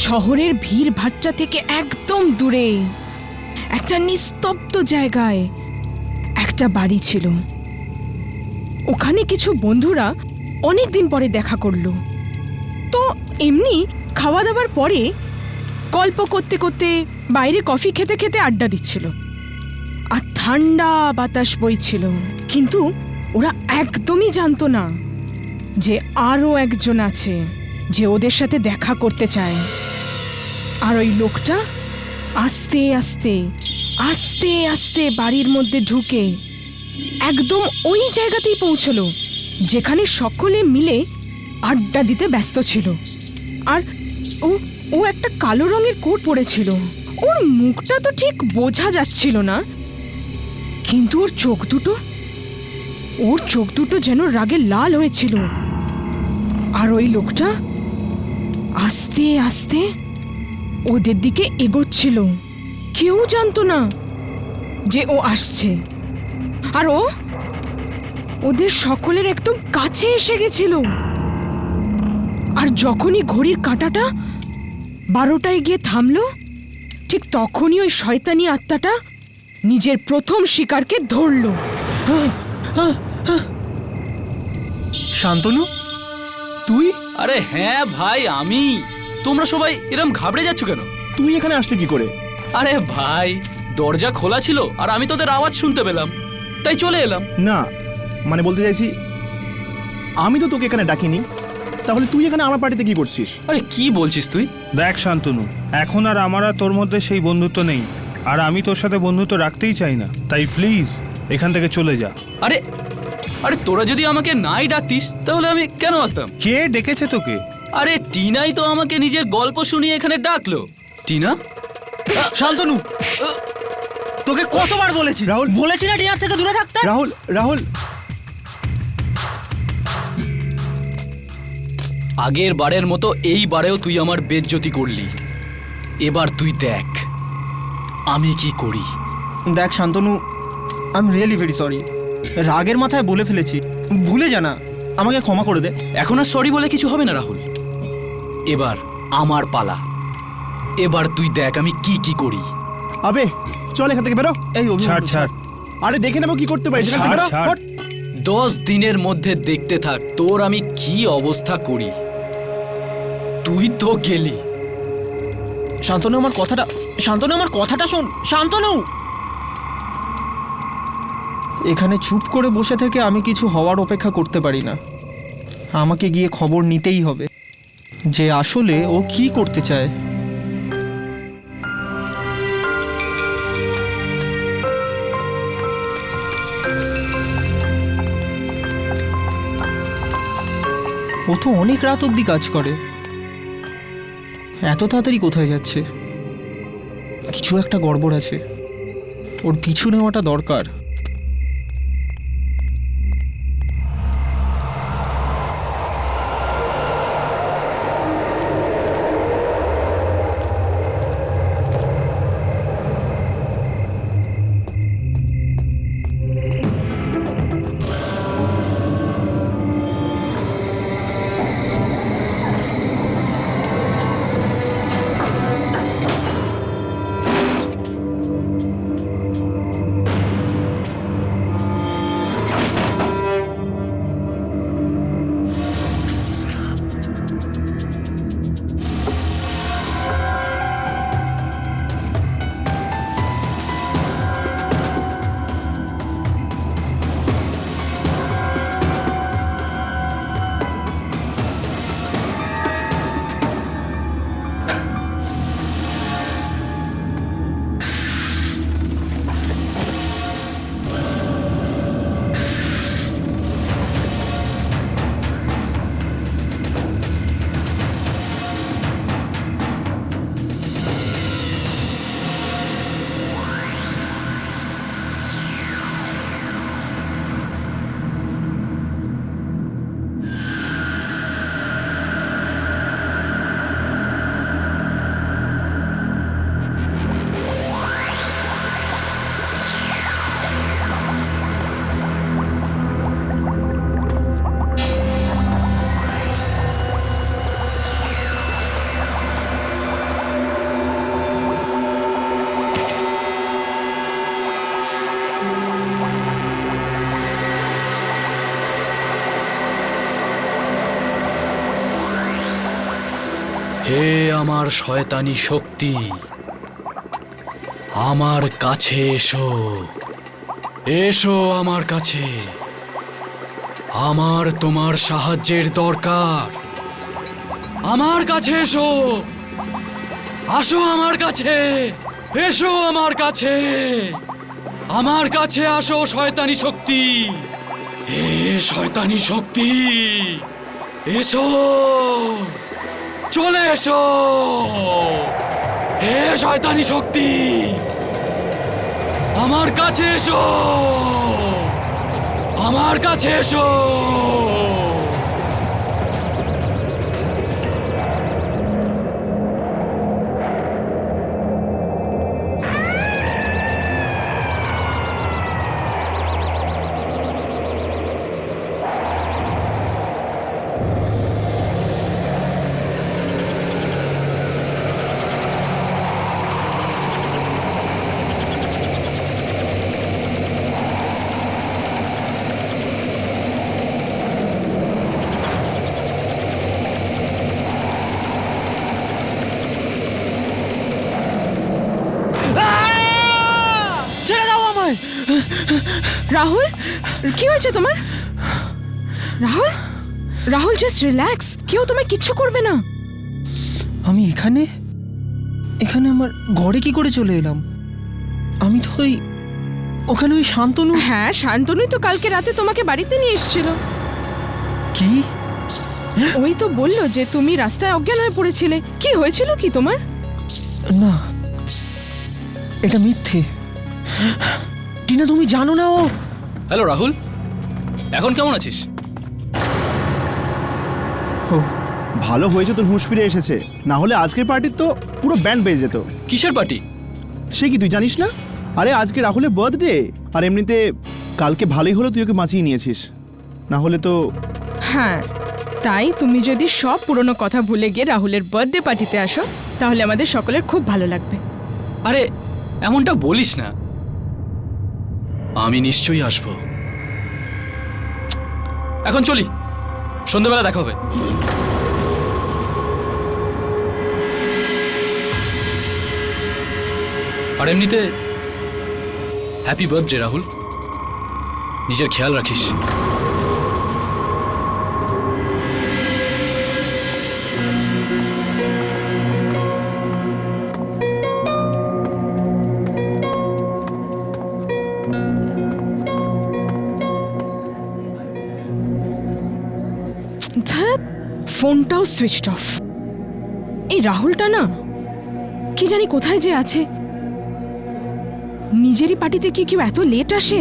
শহরের ভিড় ভাট্টা থেকে একদম দূরে একটা নিস্তব্ধ জায়গায় একটা বাড়ি ছিল। ওখানে কিছু বন্ধুরা অনেক দিন পরে দেখা করলো। তো এমনি খাওয়া দাওয়ার পরে গল্প করতে করতে বাইরে কফি খেতে খেতে আড্ডা দিচ্ছিল, আর ঠান্ডা বাতাস বইছিল। কিন্তু ওরা একদমই জানতো না যে আরও একজন আছে যে ওদের সাথে দেখা করতে চায়। আর ওই লোকটা আস্তে আস্তে আস্তে আস্তে বাড়ির মধ্যে ঢুকে একদম ওই জায়গাতেই পৌঁছলো যেখানে সকলে মিলে আড্ডা দিতে ব্যস্ত ছিল। আর ও একটা কালো রঙের কোট পরেছিল। ওর মুখটা তো ঠিক বোঝা যাচ্ছিল না, কিন্তু ওর চোখ দুটো যেন রাগে লাল হয়েছিল। আর ওই লোকটা আস্তে আস্তে ওদের দিকে এগোচ্ছিল। কেউ জানতো না যে ও আসছে। আর ও ওদের সকলের একদম কাছে এসে গেছিল। আর যখনই ঘড়ির কাঁটাটা 12টায় গিয়ে থামলো, ঠিক তখনই ওই শয়তানি আত্মাটা নিজের প্রথম শিকারকে ধরল। শান্তনু, তুই? আরে হ্যাঁ ভাই, আমি। তোমরা সবাই এরকম ঘাবড়ে যাচ্ছ কেন? তুই এখানে আসলি কি করে? আরে ভাই, দরজা খোলা ছিল আর আমি তোদের আওয়াজ শুনতে পেলাম, তাই চলে এলাম। না, মানে বলতে চাইছি আমি তো তোকে এখানে ডাকিনি, তাহলে তুই এখানে আমার পার্টিতে কি করছিস? আরে কি বলছিস তুই? দেখ শান্তনু, এখন আর আমার আর তোর মধ্যে সেই বন্ধুত্ব নেই, আর আমি তোর সাথে বন্ধুত্ব রাখতেই চাই না। তাই প্লিজ এখান থেকে চলে যা। আরে আরে তোরা যদি আমাকে নাই ডাকতিস তাহলে আমি কেন আসতাম? কে ডেকেছে তোকে? আরে টিনাই তো আমাকে নিজের গল্প শুনিয়ে এখানে ডাকলো। টিনা? শান্তনু, তোকে কতবার বলেছি? রাহুল, বলেছি না টিনার থেকে দূরে থাকতে? রাহুল, রাহুল, আগের বারের মতো এই বারেও তুই আমার বেজ্জতি করলি। এবার তুই দেখ আমি কি করি। দেখ Shantanu, I am really very sorry. রাগের মাথায় বলে ফেলেছি, ভুলে জানা, আমাকে ক্ষমা করে দে। এখন আর সরি বলে কিছু হবে না রাহুল, এবার আমার পালা। এবার তুই দেখ আমি কি কি করি। আবে চল এখান থেকে বেরো। এই ছাড় ছাড়। আরে দেখে নেবো কি করতে পারিস, এখান থেকে বেরো। ছাড়। হট। 10 দিনের মধ্যে দেখতে থাক তোর আমি কি অবস্থা করি। তুই তো গেলি। শান্তনু, আমার কথাটা শোন। শান্তনু, এখানে চুপ করে বসে থেকে আমি কিছু হওয়ার অপেক্ষা করতে পারি না। আমাকে গিয়ে খবর নিতেই হবে যে আসলে ও কি করতে চায়। ও তো অনেক রাত অবধি কাজ করে, এত তাড়াতাড়ি কোথায় যাচ্ছে? কিছু একটা গড়বড় আছে, ওর পিছু নেওয়াটা দরকার। হে আমার শয়তানি শক্তি, আমার কাছে এসো, এসো আমার কাছে। আমার তোমার সাহায্যের দরকার। আমার কাছে এসো, আসো আমার কাছে, এসো আমার কাছে, আমার কাছে আসো শয়তানি শক্তি। হে শয়তানি শক্তি, এসো, চলে এসো। হে শয়তানি শক্তি, আমার কাছে এসো, আমার কাছে এসো। ছেড়ে দাও আমায়। রাহুল, কি হয়েছে তোমার? রাহুল, রাহুল জাস্ট রিল্যাক্স, কেউ তোমায় কিচ্ছু করবে না। আমি এখানে এখানে আমার ঘরে কি করে চলে এলাম? আমি তো ওখানে ওই শান্তনু। হ্যাঁ, শান্তনুই তো কালকে রাতে তোমাকে বাড়িতে নিয়ে এসেছিল। কি? ওই তো বললো যে তুমি রাস্তায় অজ্ঞান হয়ে পড়েছিলে। কি হয়েছিল কি তোমার? না, এটা মিথ্যে। টিনা, তুমি জানো না ও। হ্যালো রাহুল, এখন কেমন আছিস? ও, ভালো হয়েছে তোর হুঁশ ফিরে এসেছে, না হলে আজকের পার্টির তো পুরো ব্যান্ড বেজে যেত। কিসের পার্টি? সে কি তুই জানিস না? আরে আজকে রাহুলের বার্থডে, আর এমনিতে কালকে ভালোই হলো তুই ওকে বাঁচিয়ে নিয়েছিস, না হলে তো। হ্যাঁ, তাই তুমি যদি সব পুরনো কথা ভুলে গিয়ে রাহুলের বার্থডে পার্টিতে আসো, তাহলে আমাদের সকলের খুব ভালো লাগবে। আরে এমনটা বলিস না, আমি নিশ্চয়ই আসব। এখন চলি, সন্ধ্যাবেলা দেখা হবে। আর এমনিতে হ্যাপি বার্থডে রাহুল, নিজের খেয়াল রাখিস। ধ্যাৎ, ফোনটাও সুইচড অফ। এই রাহুলটা না, কি জানি কোথায় যে আছে। নিজেরই পার্টিতে কি কেউ এত লেট আসে?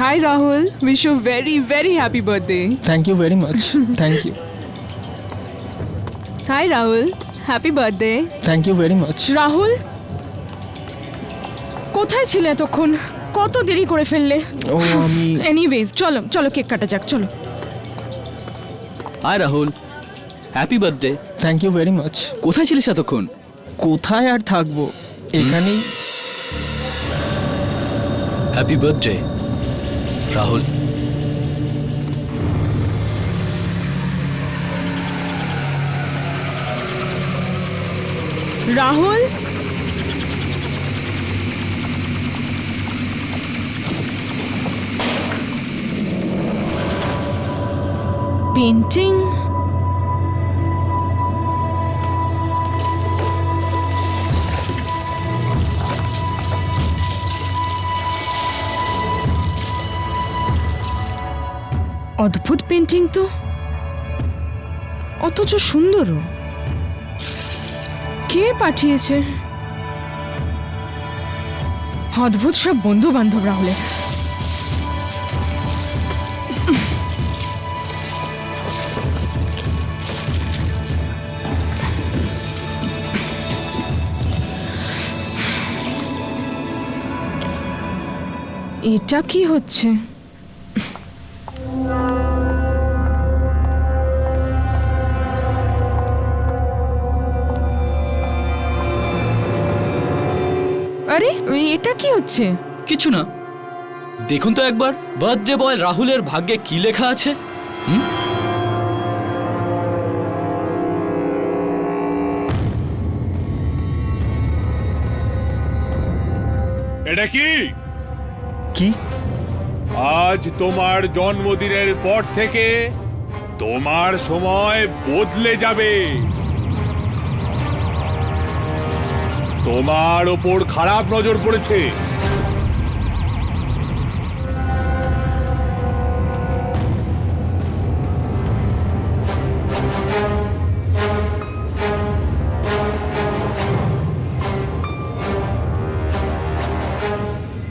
Hi Rahul, wish you very happy birthday. Thank you very much. Thank you. Hi Rahul, happy birthday. Thank you very মাচ। রাহুল, কোথায় ছিলে এতক্ষণ? কত দেরি করে ফেললে। ও, আমি এনিওয়েজ, চলো চলো কেক কাটা যাক, চলো। Hi Rahul, happy birthday. Thank you very much. কোথায় ছিলিস এতক্ষণ? কোথায় আর থাকবো, এখানেই। Happy birthday Rahul. Rahul, painting. অদ্ভুত পেন্টিং তো, অথচ সুন্দরও। কে পাঠিয়েছে? অদ্ভুত সব বন্ধু বান্ধব রাহুলের। এটা কি হচ্ছে? আরে এটা কি হচ্ছে? কিছু না, দেখুন তো একবার বার্থডে বয় রাহুলের ভাগ্যে কি লেখা আছে। এটা কি? কি? আজ তোমার জন্মদিনের পর থেকে তোমার সময় বদলে যাবে। তোমার ওপর খারাপ নজর পড়েছে।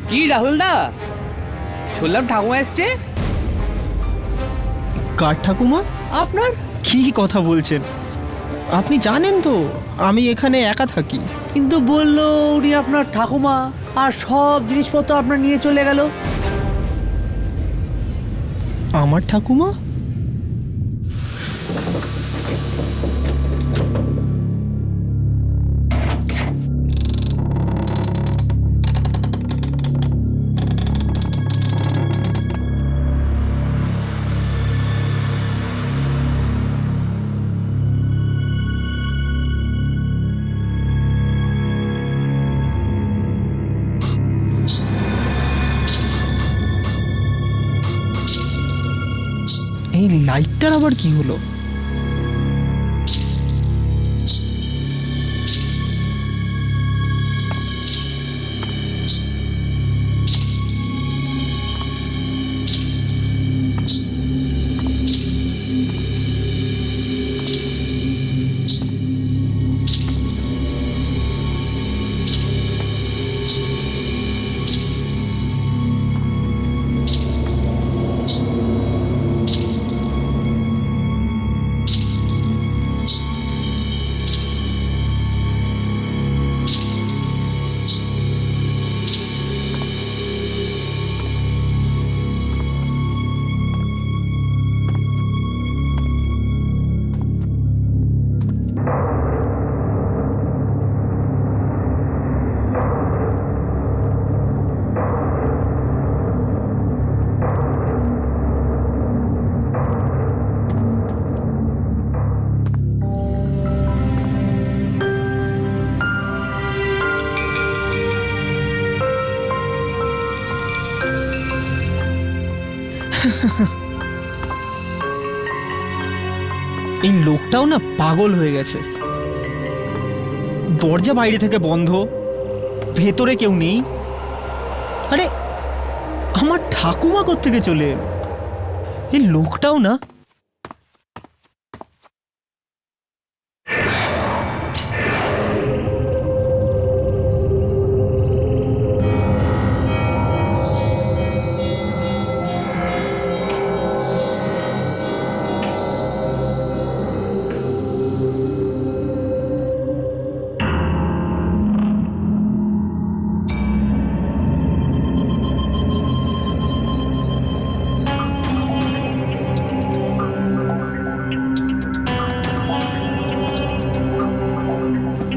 কি রাহুল দা, শুনলাম ঠাকুমা এসছে? কার ঠাকুমা? আপনার? কি কথা বলছেন? আপনি জানেন তো আমি এখানে একা থাকি। কিন্তু বললো উনি আপনার ঠাকুমা, আর সব জিনিসপত্র আপনার নিয়ে চলে গেল। আমার ঠাকুমা? এই লাইটটার আবার কি হলো? এই লোকটাও না পাগল হয়ে গেছে। দরজা বাইরে থেকে বন্ধ, ভেতরে কেউ নেই। আরে আমার ঠাকুমা কোত্থেকে চলে এলো? এই লোকটাও না।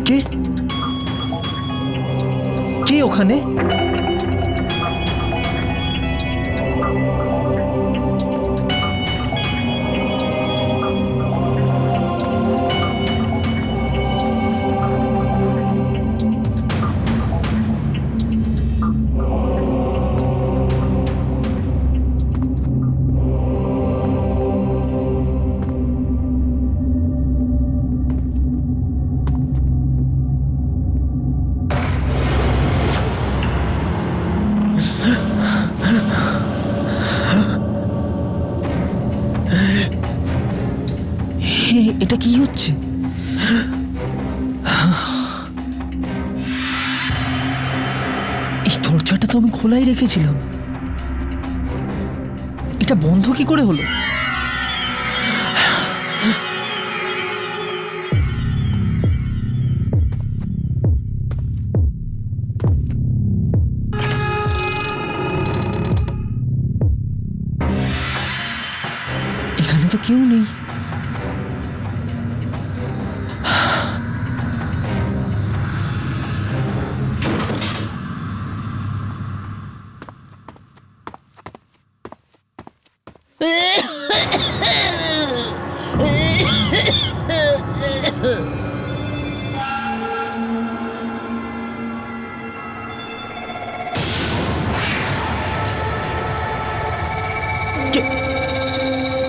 কে? কে ওখানে? এটা কি হচ্ছে? এই দরজাটা তো আমি খোলাই রেখেছিলাম, এটা বন্ধ কি করে হলো? এখানে তো কেউ নেই।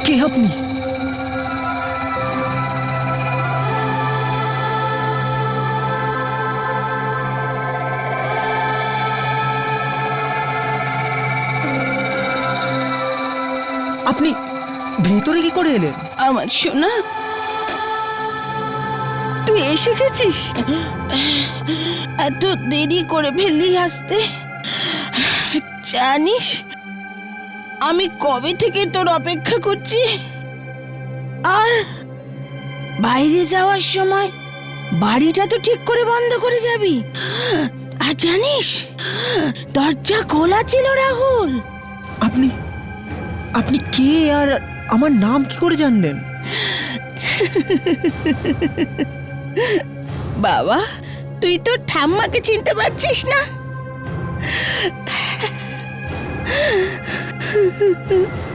কে আপনি? আপনি ভেতরে কি করে এলেন? আমার সোনা, তুই এসে গেছিস? এত দেরি করে ফেললি আসতে? জানিস আমি কবে থেকে তোর অপেক্ষা করছি। আর বাইরে যাওয়ার সময় বাড়িটা তো ঠিক করে বন্ধ করে যাবি। আর জানিস দরজা খোলা ছিল রাহুল। আপনি আপনি কে আর আমার নাম কি করে জানলেন? বাবা, তুই তো ঠাম্মাকে চিনতে পারছিস না?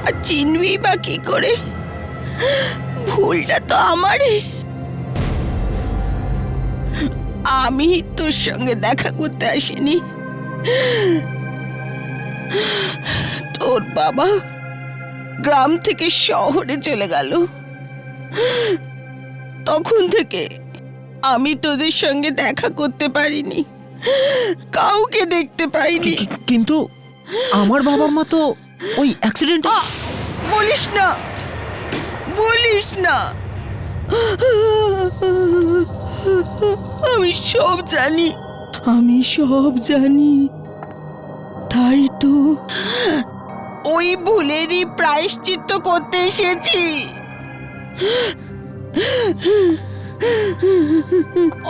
আর চিনবি বা কি করে? ভুলটা তো আমারই। আমি তোর সঙ্গে দেখা করতে আসিনি। তোর বাবা গ্রাম থেকে শহরে চলে গেল। তখন থেকে আমি তোদের সঙ্গে দেখা করতে পারিনি, কাউকে দেখতে পাইনি। কিন্তু আমার বাবা মা তো ওই অ্যাক্সিডেন্ট। বলিস না, বলিস না। আমি সব জানি, আমি সব জানি। তাই তো ওই ভুলেরই প্রায়শ্চিত্ত করতে এসেছি।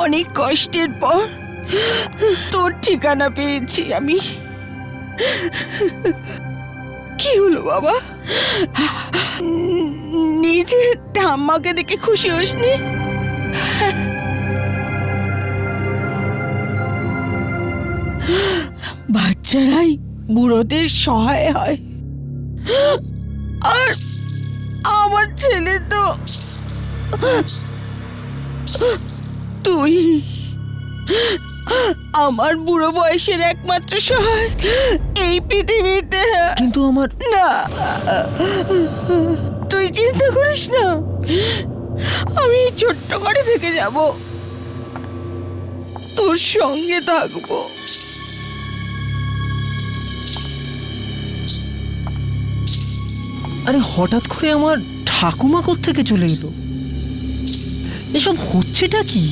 অনেক কষ্টের পর তোর ঠিকানা পেয়েছি আমি। কি হলো বাবা? নিজে ঠাম্মাকে দেখে খুশি হসনি? বাচ্চারাই বুড়োদের সহায় হয়। আর আমার ছেলে তো তুই। আমার বুড়ো বয়সের একমাত্র সহায় এই পৃথিবীতে। কিন্তু আমার না, তুই চিন্তা করিস না, আমি ছোট্ট করে থেকে যাব, তোর সঙ্গে থাকবো। আরে হঠাৎ করে আমার ঠাকুমা কোত্থেকে চলে এলো? এসব হচ্ছেটা কি?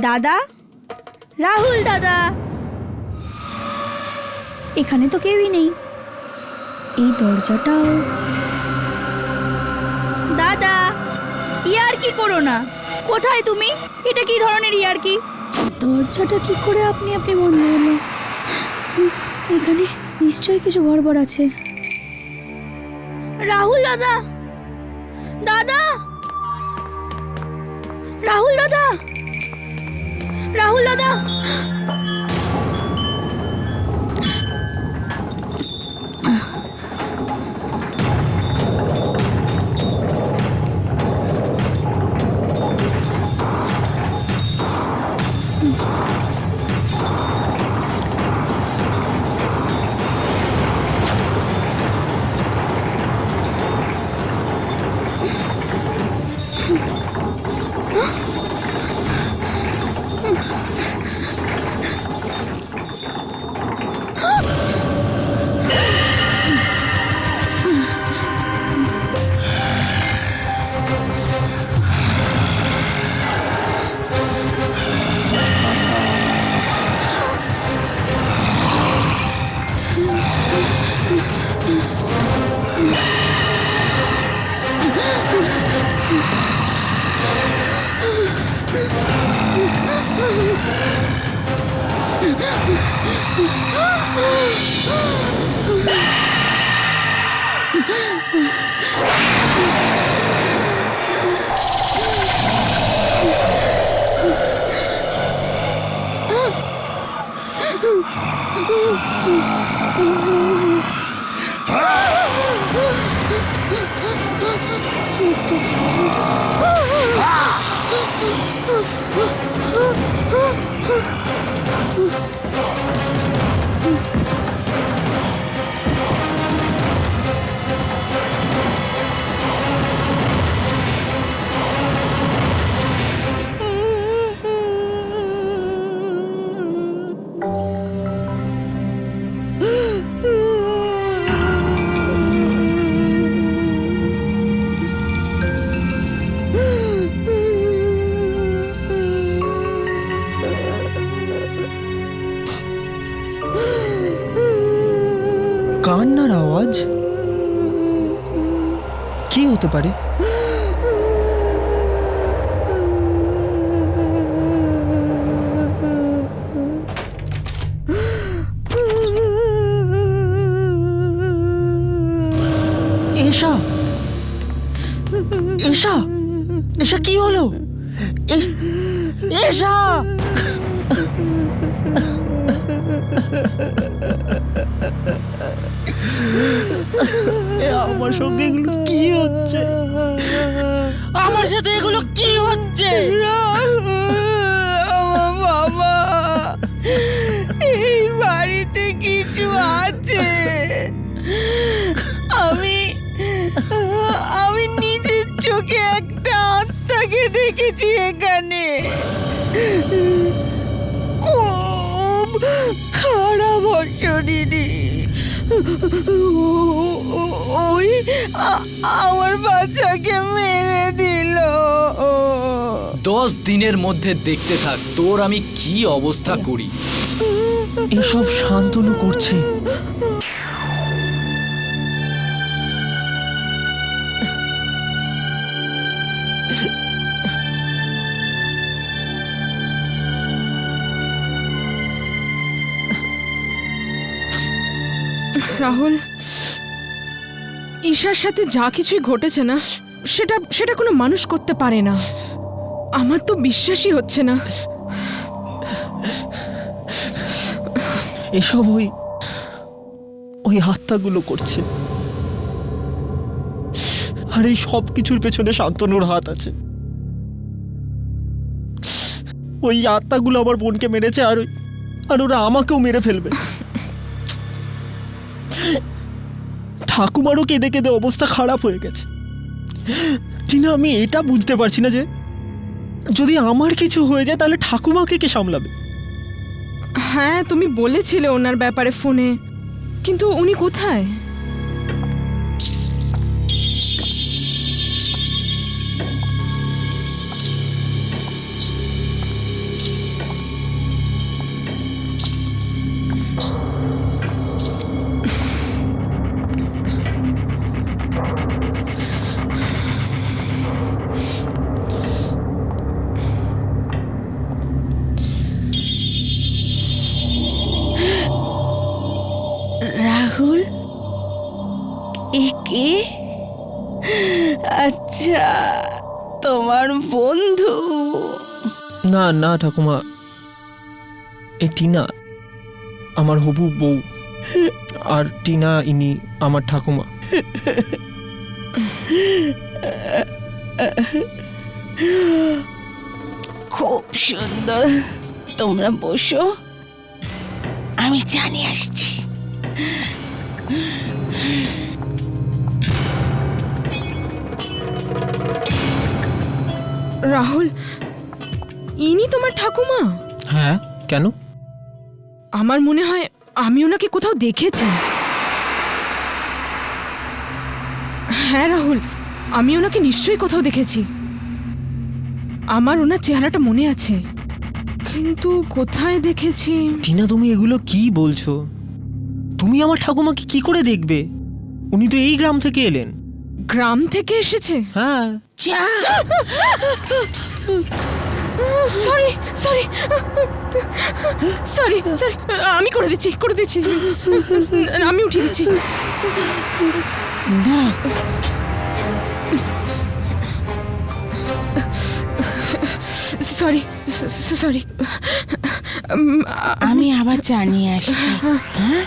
দাদা, রাহুল দাদা, এখানে তো কেউই নেই। এই দরজাটাও। দাদা, ইয়ার কি করো না। কোথায় তুমি? এটা কি ধরনের ইয়ার কি? দরজাটা কি করে আপনি আপনি বন্ধ হলো? এখানে নিশ্চয়ই কিছু গড়বড় আছে। রাহুল দাদা, দাদা, রাহুল দাদা, রাহুল দাদা। কান্নার আওয়াজ? কি হতে পারে? এশা, এশা, এশা কি হলো? এশা! আমার সঙ্গে এগুলো কি হচ্ছে? আমার সাথে এগুলো কি হচ্ছে? বাবা, এই বাড়িতে কিছু আছে। আমি নিজের চোখে একটা আত্মাকে দেখেছি এখানে। খুব খারাপ অশরীরী। ওই আমার বাচ্চাকে মেরে দিল। 10 দিনের মধ্যে দেখতে থাক তোর আমি কি অবস্থা করি। এসব শান্তনু করছে। রাহুল, ঈশার সাথে যা কিছুই ঘটেছে না, সেটা কোনো মানুষ করতে পারে না। আমার তো বিশ্বাসই হচ্ছে না। এসব ওই আত্মাগুলো করছে। আর এই সব কিছুর পেছনে শান্তনুর হাত আছে। ওই আত্মাগুলো আমার বোনকে মেরেছে, আর ওরা আমাকেও মেরে ফেলবে। ঠাকুমারও কেঁদে কেঁদে অবস্থা খারাপ হয়ে গেছে। টিনা, আমি এটা বুঝতে পারছি না যে যদি আমার কিছু হয়ে যায় তাহলে ঠাকুমাকে কে সামলাবে? হ্যাঁ, তুমি বলেছিলে ওনার ব্যাপারে ফোনে, কিন্তু উনি কোথায়? রাহুল, কে? আচ্ছা, তোমার বন্ধু? না না ঠাকুমা, এ টিনা আমার হবু বউ, আর টিনা ইনি আমার ঠাকুমা। খুব সুন্দর, তোমরা বসো, আমি জানি আসছি। রাহুল, ইনি তোমার ঠাকুমা? হ্যাঁ, কেন? আমার মনে হয় আমি ওনাকে কোথাও দেখেছি। হ্যাঁ রাহুল, আমি ওনাকে নিশ্চয়ই কোথাও দেখেছি। আমার ওনার চেহারাটা মনে আছে, কিন্তু কোথায় দেখেছি? টিনা, তুমি এগুলো কি বলছো? তুমি আমার ঠাকুমাকে কি করে দেখবে? উনি তো এই গ্রাম থেকে এলেন। গ্রাম থেকে এসেছে? হ্যাঁ। যা, সরি সরি সরি সরি, আমি করে দিচ্ছি আমি উঠিয়ে দিচ্ছি। না, সরি সরি, আমি আবার চা নিয়ে আসছি। হ্যাঁ,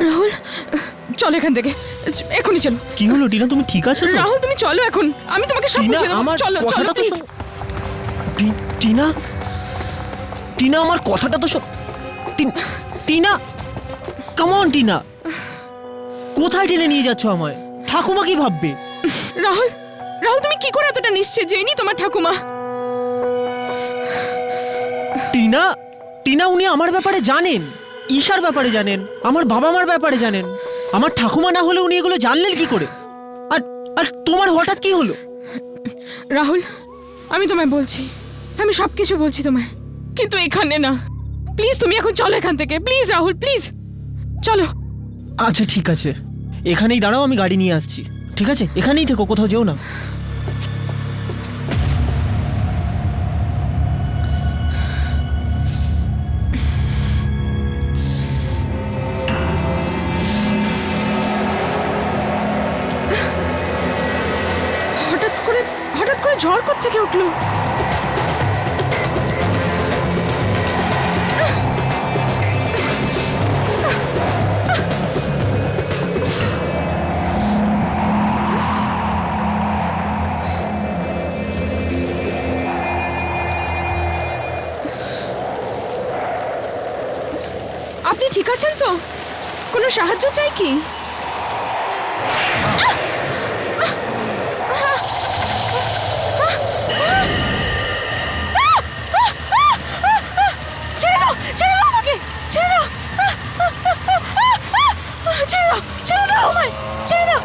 রাহুল চলো এখান থেকে, এখনই চলো। কি হলো টিনা, তুমি ঠিক আছো তো? রাহুল তুমি চলো এখন, আমি তোমাকে সব টিনা, বুঝিয়ে দেবো। আমার চলো চলো কথাটা তো প্লিজ। শোনো। টিনা, টিনা আমার কথাটা তো শোন। টিনা, কাম অন টিনা, কোথায় টেনে নিয়ে যাচ্ছ আমায়? ঠাকুমা কি ভাববে? রাহুল রাহুল তুমি কি করে এতটা নিশ্চয় যে ইনি তোমার ঠাকুমা? টিনা, টিনা উনি আমার ব্যাপারে জানেন, ঈশার ব্যাপারে জানেন, আমার বাবা মার ব্যাপারে জানেন। আমার ঠাকুমা না হলে উনি এগুলো জানলেন কি করে? আর আর তোমার হঠাৎ কি হলো? রাহুল আমি তোমায় বলছি, আমি সব কিছু বলছি তোমায়, কিন্তু এখানে না। প্লিজ তুমি এখন চলো এখান থেকে, প্লিজ রাহুল প্লিজ চলো। আচ্ছা ঠিক আছে, এখানেই দাঁড়াও, আমি গাড়ি নিয়ে আসছি। ঠিক আছে, এখানেই থেকো, কোথাও যেও না। হঠাৎ করে ঝড় কোত্থেকে উঠলো? আপনি ঠিক আছেন তো? কোনো সাহায্য চাই কি? ছেড়ে দাও আমাকে, ছেড়ে দাও, ছেড়ে দাও আমায়, ছেড়ে দাও।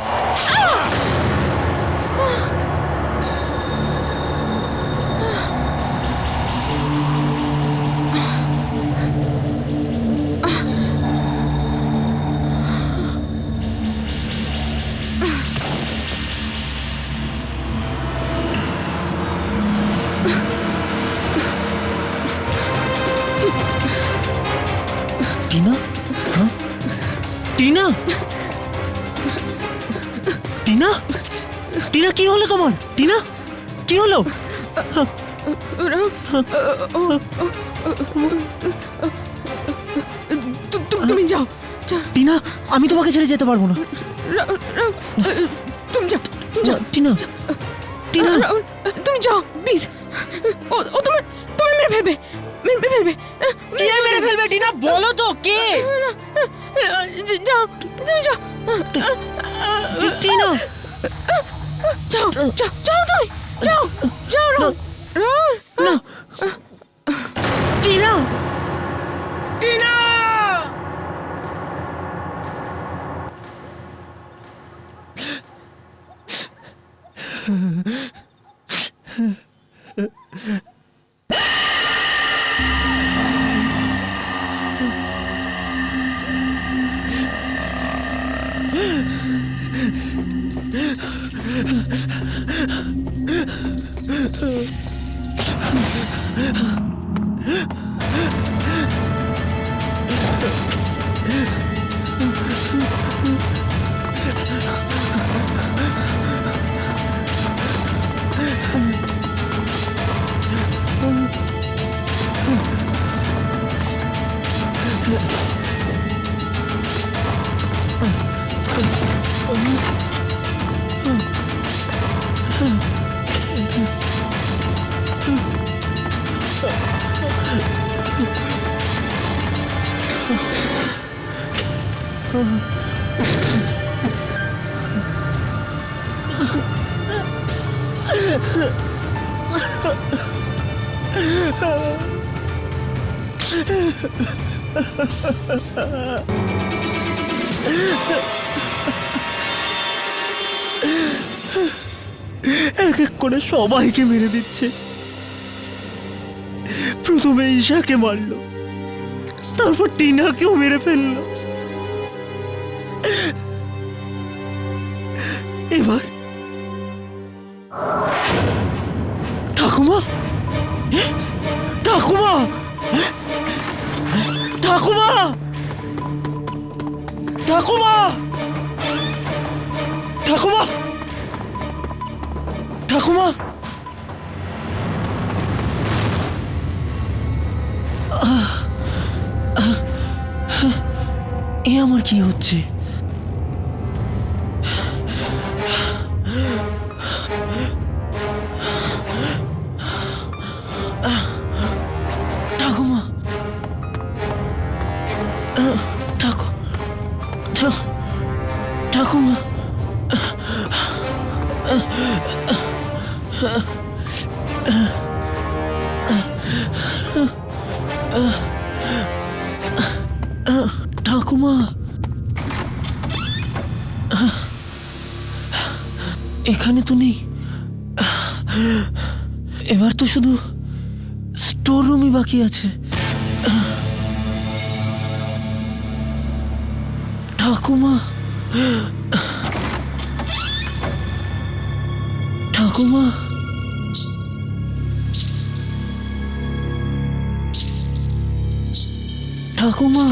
টিনা, হ্যাঁ? টিনা, টিনা, টিনা কি হলো তোমার? টিনা কি হলো? তুমি যাও। টিনা, আমি তোমাকে ছেড়ে যেতে পারবো না। তুমি যাও, টিনা, টিনা, তুমি যাও প্লিজ। ও তোমার মেরে ফেলবে। কে মেরে ফেলবে? টিনা বলো তো কে? যাও, তুমি যাও। টিনা, যাও তুমি যাও। রাহুল না, টিনা, টিনা। এক এক করে সবাইকে মেরে দিচ্ছে। প্রথমে ঈশাকে মারলো, তারপর টিনাকেও মেরে ফেললো, এবার ঠাকুমা, ঠাকুমা, ঠাকুমা, ঠাকুমা, ঠাকুমা, ঠাকুমা, এ আমার কি হচ্ছে? ঠাকুমা, ঠাকুমা, ঠাকুমা, এখানে তো নেই। এবার তো শুধু স্টোর রুমই বাকি আছে। ঠাকুমা, ঠাকুমা, ঠাকুমা,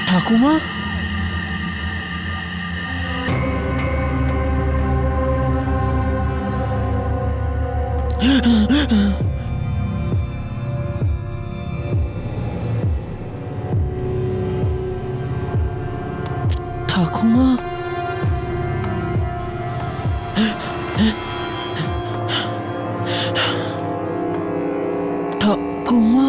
ঠাকুমা, ঠাকুমা, ঠাকুমা,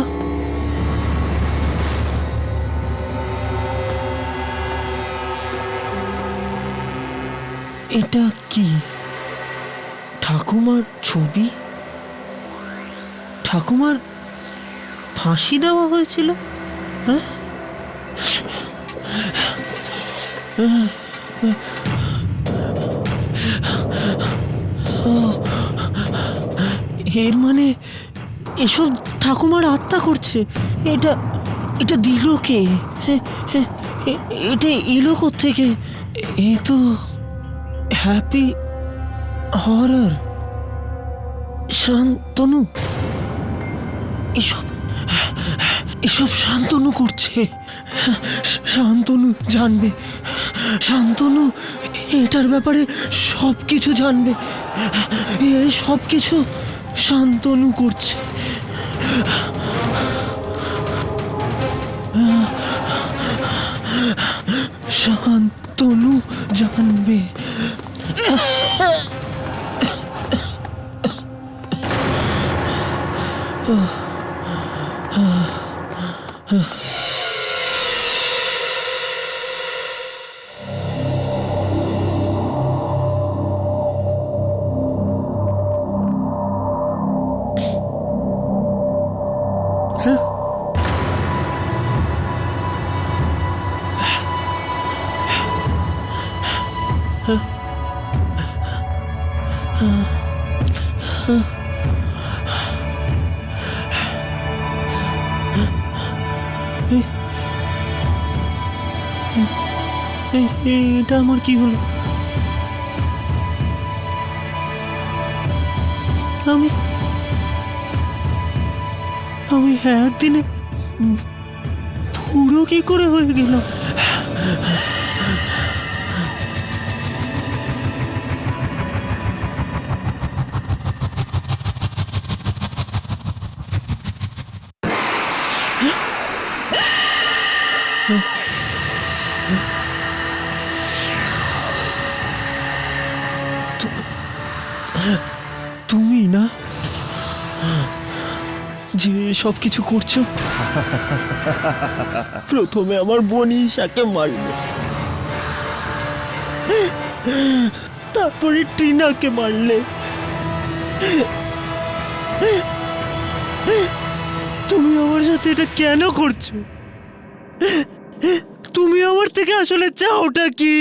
এটা কি? ঠাকুমার ছবি? ঠাকুমার ফাঁসি দেওয়া হয়েছিল? হ্যাঁ, এর মানে এসব ঠাকুমার আত্মা করছে। এটা এটা দিল কে? এটা এলো কোত্থেকে? এ তো হ্যাপি হরর। শান্তনু, এসব এসব শান্তনু করছে। শান্তনু জানবে, শান্তনু এটার ব্যাপারে সব কিছু জানবে। এই সব কিছু শান্তনু করছে। শান্তনু জানবে। এটা আমার কি হলো? আমি আমি একদিনে পুরো কি করে হয়ে গেলাম? তুমি না যে সব কিছু করছো? প্রথমে আমার বোন ঈশাকে মারলে, তারপরে টিনাকে মারলে। তুমি আমার সাথে এটা কেন করছো? তুমি আমার থেকে আসলে চাওটা কি?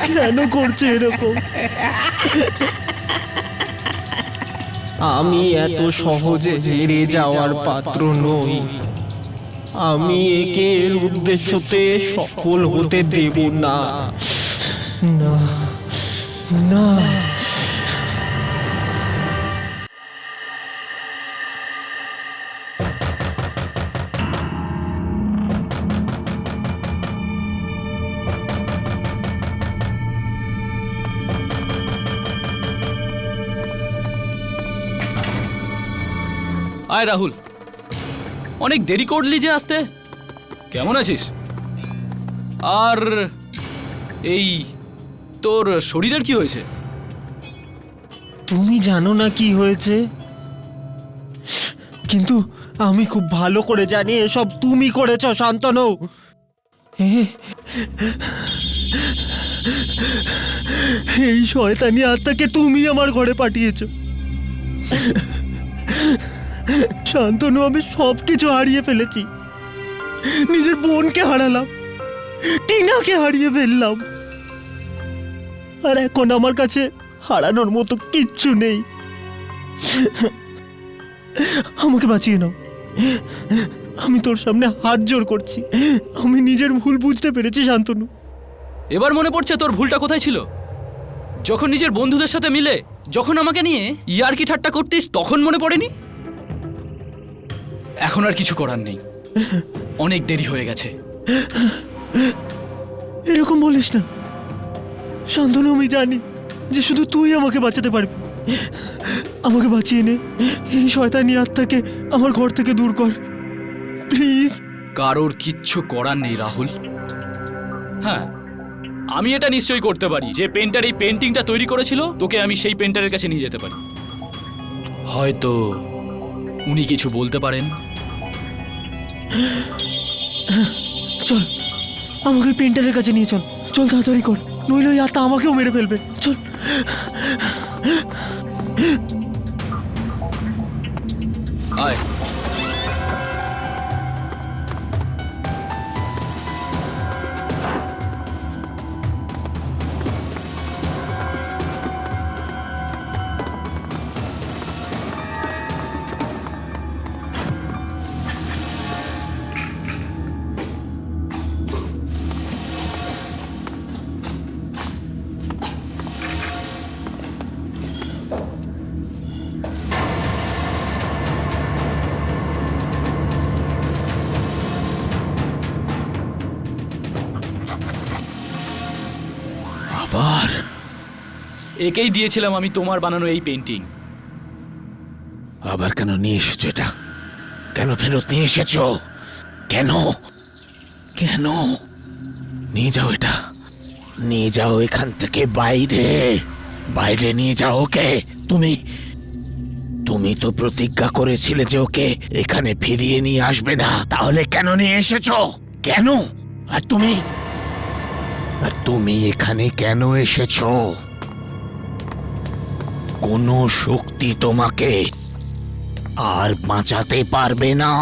কেন করছো এরকম? আমি এত সহজে হেরে যাওয়ার পাত্র নই। আমি একে এর উদ্দেশ্যতে সফল হতে দেব না। না না। আয় রাহুল, অনেক দেরি করলি যে আসতে। কেমন আছিস? আর এই তোর শরীরের কি হয়েছে? তুমি জানো না কি হয়েছে, কিন্তু আমি খুব ভালো করে জানি এসব তুমি করেছো শান্তনু। এই শয়তানি আত্মাকে তুমি আমার ঘরে পাঠিয়েছো। শান্তনু, আমি সবকিছু হারিয়ে ফেলেছি। নিজের বোনকে হারালাম, টিনাকে হারিয়ে ফেললাম, আর এখন আমার কাছে হারানোর মতো কিচ্ছু নেই। আমাকে বাঁচিয়ে নাও। আমি তোর সামনে হাত জোর করছি। আমি নিজের ভুল বুঝতে পেরেছি শান্তনু। এবার মনে পড়ছে তোর ভুলটা কোথায় ছিল। যখন নিজের বন্ধুদের সাথে মিলে যখন আমাকে নিয়ে ইয়ার্কি ঠাট্টা করতিস, তখন মনে পড়েনি? এখন আর কিছু করার নেই, অনেক দেরি হয়ে গেছে। এরকম বলিস না শান্তনু। আমি জানি যে শুধু তুই আমাকে বাঁচাতে পারবি। আমাকে বাঁচিয়ে নে। এই শয়তানি আত্মাকে আমার ঘর থেকে দূর কর, প্লিজ। কারোর কিচ্ছু করার নেই রাহুল। হ্যাঁ, আমি এটা নিশ্চয়ই করতে পারি। যে পেন্টার এই পেন্টিংটা তৈরি করেছিল, তোকে আমি সেই পেন্টারের কাছে নিয়ে যেতে পারি। হয়তো উনি কিছু বলতে পারেন। চল, আমাকে পেন্টারের কাছে নিয়ে চল। চল, তাড়াতাড়ি কর, নইলে ওই আত্মা আমাকেও মেরে ফেলবে। চল। আয়। আবার একেই দিয়েছিলাম আমি তোমার বানানো এই পেন্টিং। আবার কেন নিয়ে এসেছো এটা? কেন ফেরত নিয়ে এসেছো? কেন কেন? নিয়ে যাও এটা, নিয়ে যাও এখান থেকে বাইরে। বাইরে নিয়ে যাও ওকে। তুমি তো প্রতিজ্ঞা করেছিলে যে ওকে এখানে ফিরিয়ে নিয়ে আসবে না, তাহলে কেন নিয়ে এসেছো? কেন? আর তুমি এখানে কেন এসেছো? কোনো শক্তি তোমাকে আর বাঁচাতে পারবে না।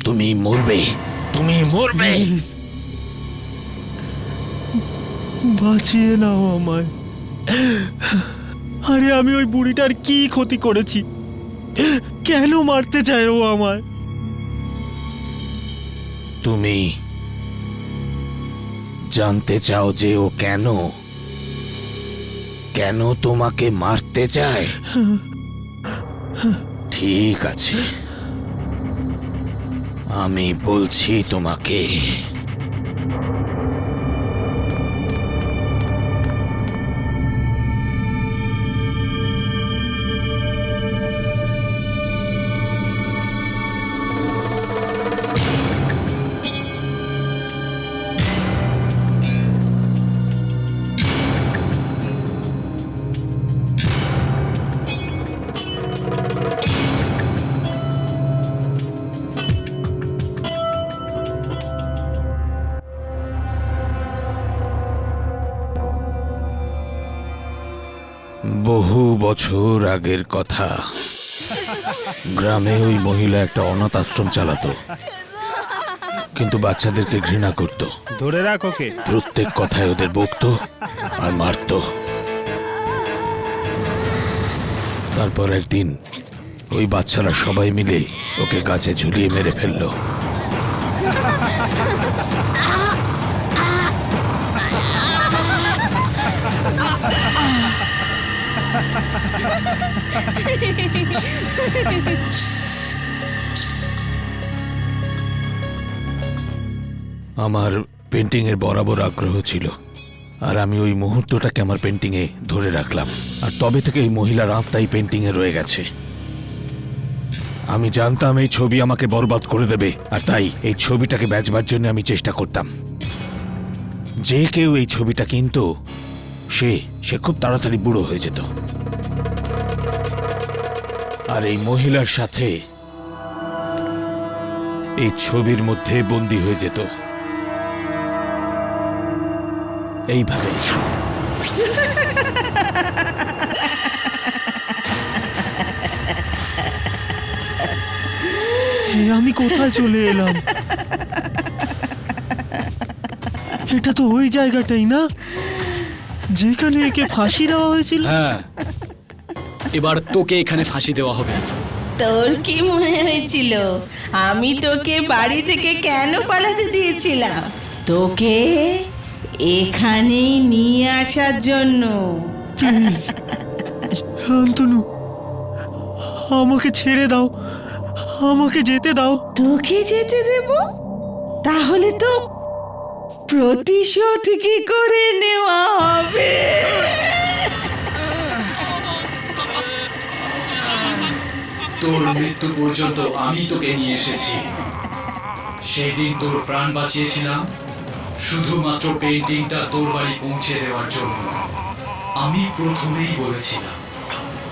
তুমি মরবে, তুমি মরবে। বাঁচিয়ে নাও আমায়। আরে আমি ওই বুড়িটার কি ক্ষতি করেছি? কেন মারতে চায় ও আমায়? তুমি জানতে চাও যে ও কেন তোমাকে মারতে চায়? ঠিক আছে, আমি বলছি তোমাকে। বহু বছর আগের কথা, গ্রামে ওই মহিলা একটা অনাথ আশ্রম চালাতো, কিন্তু বাচ্চাদেরকে ঘৃণা করত। ধরে রাখ ওকে। প্রত্যেক কথায় ওদের বকতো আর মারতো। তারপর একদিন ওই বাচ্চারা সবাই মিলে ওকে গাছে ঝুলিয়ে মেরে ফেললো। আমার পেন্টিং এর বরাবর আগ্রহ ছিল, আর আমি ওই মুহূর্তটাকে আমার পেন্টিং এ ধরে রাখলাম। আর তবে থেকে এই মহিলার আত্মাই পেন্টিং এ রয়ে গেছে। আমি জানতাম এই ছবি আমাকে বরবাদ করে দেবে, আর তাই এই ছবিটাকে বেচবার জন্য আমি চেষ্টা করতাম। যে কেউ এই ছবিটা কিনতো সে খুব তাড়াতাড়ি বুড়ো হয়ে যেত, আর এই মহিলার সাথে এই ছবির মধ্যে বন্দী হয়ে যেত এইভাবে। আমি কোথায় চলে এলাম? এটা তো ওই জায়গাটাই না যেখানে একে ফাঁসি দেওয়া হয়েছিল? হ্যাঁ, এবার তোকে এখানে ফাঁসি দেওয়া হবে। তোর কি মনে হয়েছিল আমি তোকে বাড়ি থেকে কেন পালাতে দিয়েছিলাম? তোকে এখানেই নিয়ে আসার জন্য। প্লিজ শান্তনু, আমাকে ছেড়ে দাও, আমাকে যেতে দাও। তোকে যেতে দেব? তাহলে তো প্রতিশোধ কি করে নেওয়া হবে? তোর মৃত্যু পর্যন্ত আমি তোকে নিয়ে এসেছি। সেই দিন তোর প্রাণ বাঁচিয়েছিলাম শুধুমাত্র পেন্টিংটা তোর বাড়ি পৌঁছে দেওয়ার জন্য। আমি প্রথমেই বলেছিলাম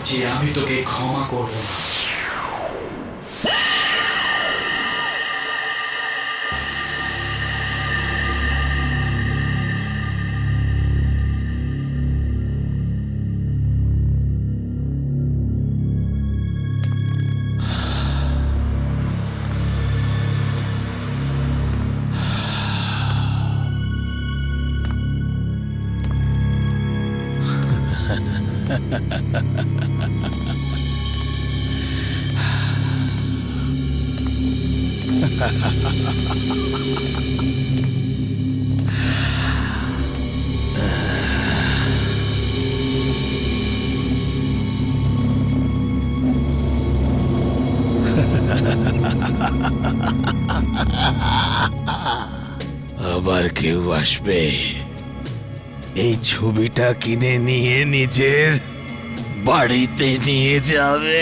যে আমি তোকে ক্ষমা করব না। আবার কেউ আসবে এই ছবিটা কিনে নিয়ে নিজের বাড়িতে নিয়ে যাবে।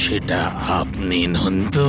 সেটা আপনি নন তো?